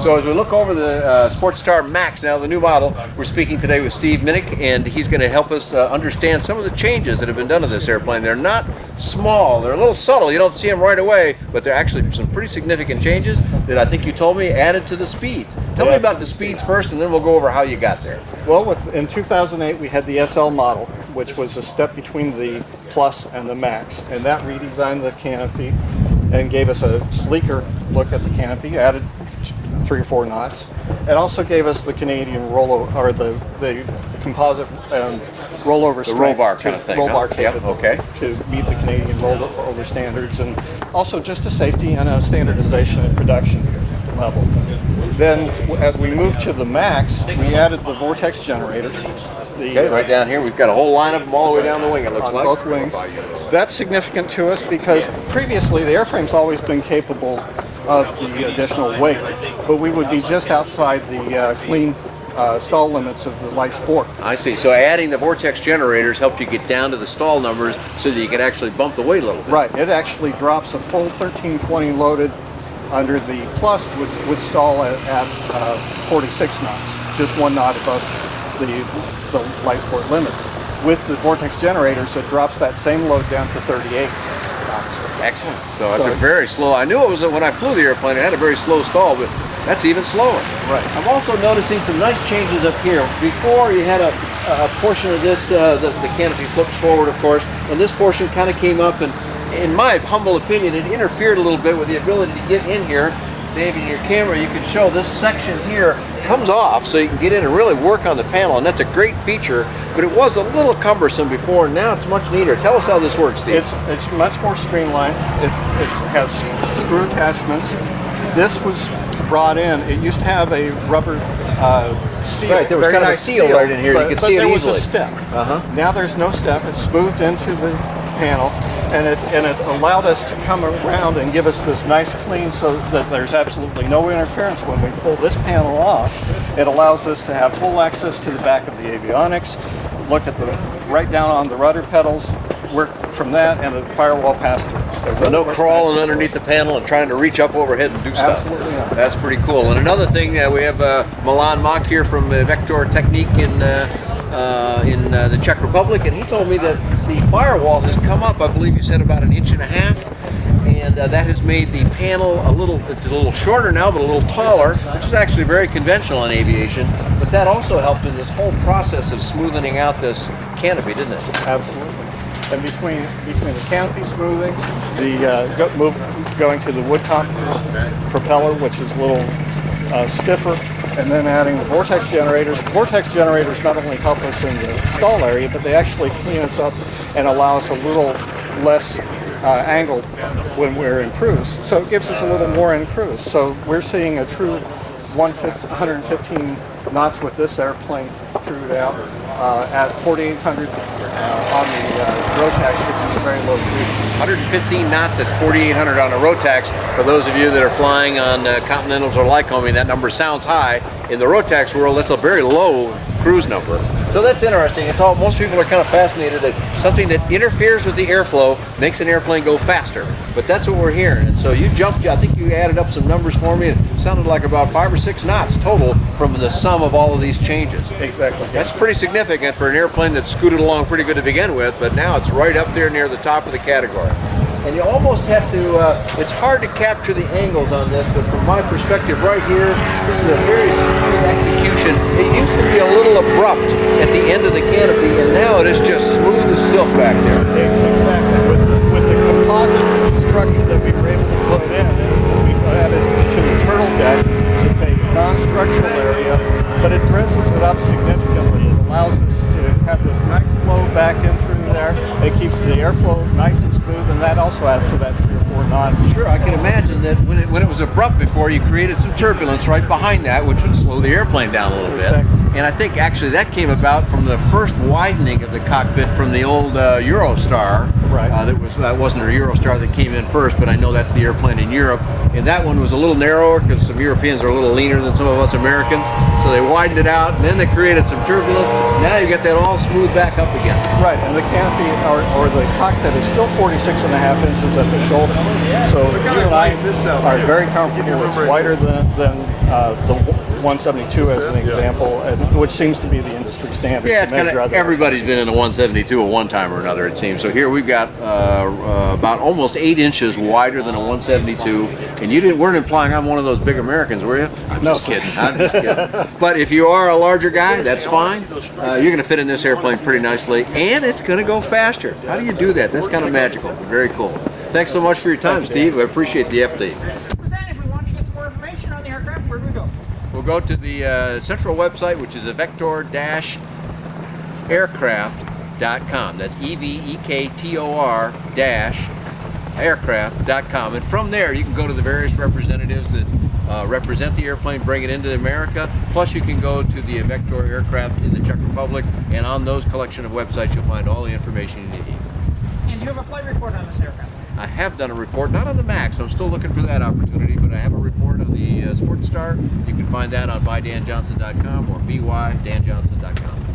So as we look over the Sportstar Max, now the new model, we're speaking today with Steve Minnich, and he's going to help us understand some of the changes that have been done to this airplane. They're not small, they're a little subtle, you don't see them right away, but they're actually some pretty significant changes that I think you told me added to the speeds. Tell me about the speeds first, and then we'll go over how you got there. Well, in 2008 we had the SL model, which was a step between the Plus and the Max, and that redesigned the canopy and gave us a sleeker look at the canopy, added 3 or 4 knots. It also gave us the Canadian rollover, or the composite rollover strength. The roll bar kind of thing. Roll bar capable, okay. To meet the Canadian rollover standards, and also just a safety and a standardization and production level. Then, as we moved to the Max, we added the vortex generators. Okay, right down here, we've got a whole line of them all the way down the wing, it looks like. Both wings. That's significant to us because previously the airframe's always been capable of the additional weight, but we would be just outside the clean stall limits of the light sport. I see. So adding the vortex generators helped you get down to the stall numbers so that you could actually bump the weight a little bit. Right. It actually drops a full 1320 loaded under the Plus would stall at 46 knots, just 1 knot above the light sport limit. With the vortex generators, it drops that same load down to 38 knots. Excellent. So that's a very slow. I knew it was when I flew the airplane, it had a very slow stall, but that's even slower. Right. I'm also noticing some nice changes up here. Before you had a portion of this, the canopy flips forward, of course, and this portion kind of came up, and in my humble opinion, it interfered a little bit with the ability to get in here. Dave, in your camera, you can show this section here comes off so you can get in and really work on the panel, and that's a great feature, but it was a little cumbersome before, and now it's much neater. Tell us how this works, Steve. It's much more streamlined. It has screw attachments. This was brought in. It used to have a rubber seal. Right, there was kind of a seal right in here. You could see it easily. There was a step. Now there's no step. It's smoothed into the panel, and it allowed us to come around and give us this nice clean so that there's absolutely no interference when we pull this panel off. It allows us to have full access to the back of the avionics, look at the right down on the rudder pedals, work from that, and the firewall pass-through. So no crawling underneath the panel and trying to reach up overhead and do stuff. Absolutely not. That's pretty cool. And another thing, we have Milan Mach here from Evektor Technique in the Czech Republic, and he told me that the firewall has come up, I believe you said about 1.5 inches, and that has made the panel it's a little shorter now, but a little taller, which is actually very conventional in aviation, but that also helped in this whole process of smoothing out this canopy, didn't it? Absolutely. And between the canopy smoothing, going to the woodcock propeller, which is a little stiffer, and then adding the vortex generators. The vortex generators not only help us in the stall area, but they actually clean us up and allow us a little less angle when we're in cruise. So it gives us a little more in cruise. So we're seeing a true 115 knots with this airplane through out at 4,800 on the Rotax, which is a very low speed. 115 knots at 4,800 on a Rotax. For those of you that are flying on Continentals or Lycoming, that number sounds high. In the Rotax world, that's a very low cruise number. So that's interesting. Most people are kind of fascinated that something that interferes with the airflow makes an airplane go faster. But that's what we're hearing. And so you jumped, I think you added up some numbers for me. It sounded like about 5 or 6 knots total from the sum of all of these changes. Exactly. That's pretty significant for an airplane that scooted along pretty good to begin with, but now it's right up there near the top of the category. And you almost have to, it's hard to capture the angles on this, but from my perspective right here, this is a very smooth execution. It used to be a little abrupt at the end of the canopy, and now it is just smooth as silk back there. Exactly. With the composite structure that we were able to put in, we added to the turtle deck. It's a non-structural area, but it dresses it up significantly. It allows us to have this nice flow back in through there. It keeps the airflow nice and smooth, and that also adds to that 3 or 4 knots. Sure, I can imagine that when it was abrupt before, you created some turbulence right behind that, which would slow the airplane down a little bit. Exactly. And I think actually that came about from the first widening of the cockpit from the old Eurostar. Right. That wasn't a Eurostar that came in first, but I know that's the airplane in Europe. And that one was a little narrower because some Europeans are a little leaner than some of us Americans. So they widened it out, and then they created some turbulence. Now you get that all smooth back up again. Right, and the canopy or the cockpit is still 46.5 inches at the shoulder. So you and I are very comfortable. It's wider than the 172 as an example, and, which seems to be the industry standard. Yeah, to it's kind measure of other everybody's been in a 172 at one time or another, it seems. So here we've got about almost 8 inches wider than a 172, and you weren't implying I'm one of those big Americans, were you? I'm No, just sir. kidding. I'm just kidding. But if you are a larger guy, that's fine. You're going to fit in this airplane pretty nicely, and it's going to go faster. How do you do that? That's kind of magical. Very cool. Thanks so much for your time, Steve. I appreciate the update. But then, if we want to get some more information on the aircraft, where do we go? We'll go to the central website, which is Evektor-aircraft.com. That's Evektor-aircraft.com. And from there, you can go to the various representatives that represent the airplane, bring it into America. Plus, you can go to the Evektor Aircraft in the Czech Republic, and on those collection of websites, you'll find all the information you need. And do you have a flight report on this aircraft? I have done a report, not on the Max, I'm still looking for that opportunity, but I have a report on the Sportstar. You can find that on bydanjohnson.com or bydanjohnson.com.